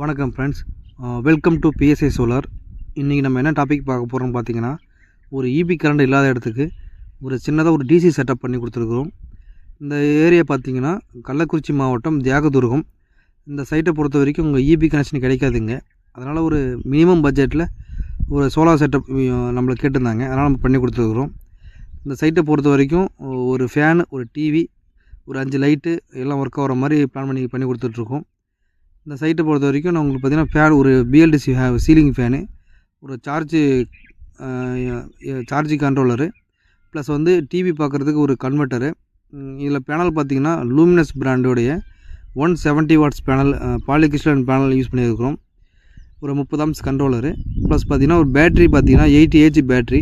வணக்கம் friends, welcome to PSI solar. இன்றைக்கி நம்ம என்ன டாபிக் பார்க்க போகிறோம்னு பார்த்தீங்கன்னா, ஒரு இபி கரண்ட் இல்லாத இடத்துக்கு ஒரு சின்னதாக ஒரு டிசி செட்டப் பண்ணி கொடுத்துருக்குறோம். இந்த ஏரியா பார்த்திங்கன்னா கள்ளக்குறிச்சி மாவட்டம் தியாகதுர்கம். இந்த சைட்டை பொறுத்த வரைக்கும் உங்கள் இபி கனெக்ஷன் கிடைக்காதுங்க. அதனால் ஒரு மினிமம் பட்ஜெட்டில் ஒரு சோலார் செட்டப் நம்மளை கேட்டிருந்தாங்க, அதனால் நம்ம பண்ணி கொடுத்துருக்குறோம். இந்த சைட்டை பொறுத்த வரைக்கும் ஒரு ஃபேனு, ஒரு டிவி, ஒரு 5 லைட்டு எல்லாம் ஒர்க் ஆகிற மாதிரி பிளான் பண்ணி கொடுத்துட்ருக்கோம். இந்த சைட்டை பொறுத்த வரைக்கும் நான் உங்களுக்கு பார்த்தீங்கன்னா ஃபேன், ஒரு பிஎல்டிசி சீலிங் ஃபேனு, ஒரு சார்ஜ் கண்ட்ரோலரு, ப்ளஸ் வந்து டிவி பார்க்குறதுக்கு ஒரு கன்வெர்ட்டரு. இதில் பேனல் பார்த்திங்கன்னா லூமினஸ் பிராண்டோடைய 170 watts panel, polycrystal panel use பண்ணியிருக்கிறோம். ஒரு 30 ஆம்ஸ் கண்ட்ரோலரு, ப்ளஸ் பார்த்திங்கன்னா ஒரு பேட்ரி பார்த்திங்கன்னா 80 ஏஹெச் பேட்ரி,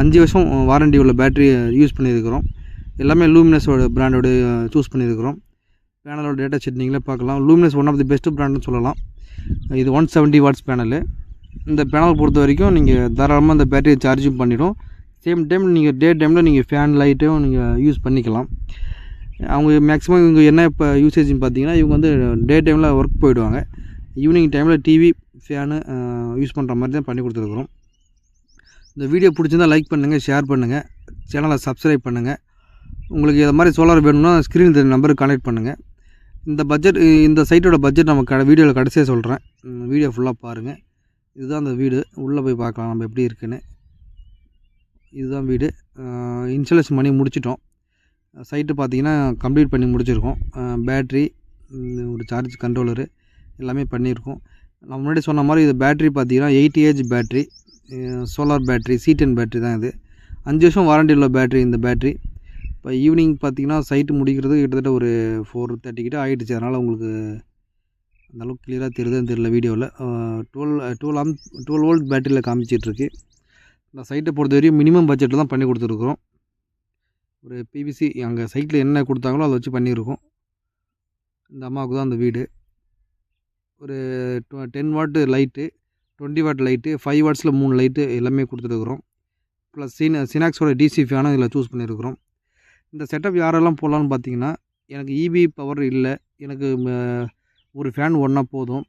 5 வருஷம் வாரண்டி உள்ள பேட்ரி யூஸ் பண்ணியிருக்கிறோம். எல்லாமே லூமினஸோட பிராண்டோட சூஸ் பண்ணியிருக்கிறோம். பேனலோட டேட்டா ஷீட் நீங்களே பார்க்கலாம். Luminous one of the best பிராண்டுன்னு சொல்லலாம். இது 170 வாட்ஸ் பேனலு. இந்த பேனல் பொறுத்த வரைக்கும் நீங்கள் தாராளமாக இந்த பேட்டரியை சார்ஜும் பண்ணிவிடும். சேம் டைம் நீங்கள் டே டைமில் நீங்கள் ஃபேன் லைட்டும் நீங்கள் யூஸ் பண்ணிக்கலாம். அவங்க மேக்ஸிமம் இவங்க என்ன இப்போ யூசேஜ்னு பார்த்தீங்கன்னா, இவங்க வந்து டே டைமில் ஒர்க் போயிடுவாங்க. ஈவினிங் டைமில் டிவி, ஃபேனு யூஸ் பண்ணுற மாதிரி தான் பண்ணி கொடுத்துருக்குறோம். இந்த வீடியோ பிடிச்சிருந்தால் லைக் பண்ணுங்கள், ஷேர் பண்ணுங்கள், சேனலை சப்ஸ்கிரைப் பண்ணுங்கள். உங்களுக்கு இது மாதிரி சோலார் வேணும்னா ஸ்க்ரீனில் தெரியும் நம்பருக்கு கான்டாக்ட் பண்ணுங்கள். இந்த சைட்டோட பட்ஜெட் நம்ம வீடியோவில் கடைசியாக சொல்கிறேன். வீடியோ ஃபுல்லாக பாருங்கள். இதுதான் அந்த வீடு, உள்ளே போய் பார்க்கலாம் நம்ம எப்படி இருக்குன்னு. இதுதான் வீடு. இன்ஸ்டாலேஷன் பண்ணி முடிச்சிட்டோம். சைட்டு பார்த்திங்கன்னா கம்ப்ளீட் பண்ணி முடிச்சிருக்கோம். பேட்ரி, ஒரு சார்ஜ் கண்ட்ரோலரு எல்லாமே பண்ணியிருக்கோம். நான் முன்னாடி சொன்ன மாதிரி இது பேட்ரி பார்த்திங்கன்னா 80 AH battery, solar battery, C10 battery தான் இது. 5 வருஷம் வாரண்டி உள்ள பேட்ரி இந்த பேட்ரி. இப்போ ஈவினிங் பார்த்திங்கன்னா சைட்டு முடிக்கிறது கிட்டத்தட்ட ஒரு 4:30 கிட்ட ஆகிடுச்சு. அதனால் உங்களுக்கு அந்தளவுக்கு கிளியராக தெரியுதுன்னு தெரியல வீடியோவில். 12 வோல்ட் பேட்டரியில் காமிச்சிட்ருக்கு. இந்த சைட்டை பொறுத்த வரையும் மினிமம் பட்ஜெட்டில் தான் பண்ணி கொடுத்துருக்குறோம். ஒரு பிவிசி அங்கே சைட்டில் என்ன கொடுத்தாங்களோ அதை வச்சு பண்ணியிருக்கோம். இந்த அம்மாவுக்கு தான் அந்த வீடு. ஒரு 10 வாட்டு லைட்டு, 20 வாட் லைட்டு, 5 வாட்ஸில் 3 லைட்டு எல்லாமே கொடுத்துருக்குறோம். ப்ளஸ் சினாக்ஸோட டிசி ஃபேனும் இதில் சூஸ் பண்ணியிருக்கிறோம். இந்த செட்டப் யாரெல்லாம் போடலான்னு பார்த்தீங்கன்னா, எனக்கு இபி பவர் இல்லை, எனக்கு ஒரு ஃபேன் ஒன்றா போதும்,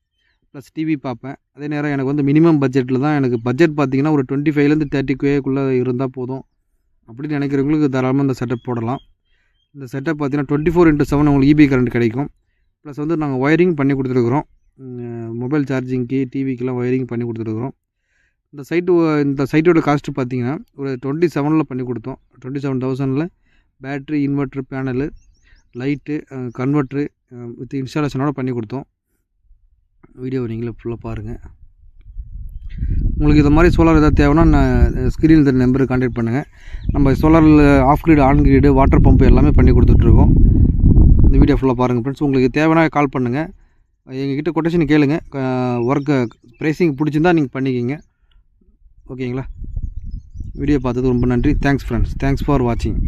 ப்ளஸ் டிவி பார்ப்பேன். அதே நேரம் எனக்கு வந்து மினிமம் பட்ஜெட்டில் தான், எனக்கு பட்ஜெட் பார்த்திங்கன்னா ஒரு 25லேருந்து 30Kக்குள்ளே இருந்தால் போதும் அப்படின்னு நினைக்கிறவங்களுக்கு தாராளமாக இந்த செட்டப் போடலாம். இந்த செட்டப் பார்த்திங்கன்னா 24/7 உங்களுக்கு இபி கரண்ட் கிடைக்கும். ப்ளஸ் வந்து நாங்கள் ஒயரிங் பண்ணி கொடுத்துருக்குறோம். மொபைல் சார்ஜிங்க்கு, டிவிக்கெலாம் ஒயரிங் பண்ணி கொடுத்துருக்குறோம். இந்த சைட்டோட காஸ்ட்டு பார்த்திங்கன்னா ஒரு 27ல் பண்ணி கொடுத்தோம். 27,000ல் battery, inverter, panel, light, converter with இன்ஸ்டாலேஷனோட பண்ணி கொடுத்தோம். வீடியோவை நீங்களே ஃபுல்லாக பாருங்கள். உங்களுக்கு இது மாதிரி சோலார் எதாவது தேவைன்னா நான் ஸ்க்ரீனில் தெரிஞ்ச நம்பருக்கு கான்டாக்ட் பண்ணுங்கள். நம்ம சோலாரில் off grid, on grid, water pump எல்லாமே பண்ணி கொடுத்துட்ருக்கோம். இந்த வீடியோ ஃபுல்லாக பாருங்கள் ஃப்ரெண்ட்ஸ். உங்களுக்கு தேவைன்னா கால் பண்ணுங்கள். எங்ககிட்ட கொட்டேஷன் கேளுங்க. ஒர்க்கு ப்ரைஸிங் பிடிச்சிருந்தா நீங்கள் பண்ணிக்கிங்க. ஓகேங்களா? வீடியோ பார்த்தது ரொம்ப நன்றி. Thanks friends. தேங்க்ஸ் ஃபார் வாட்சிங்.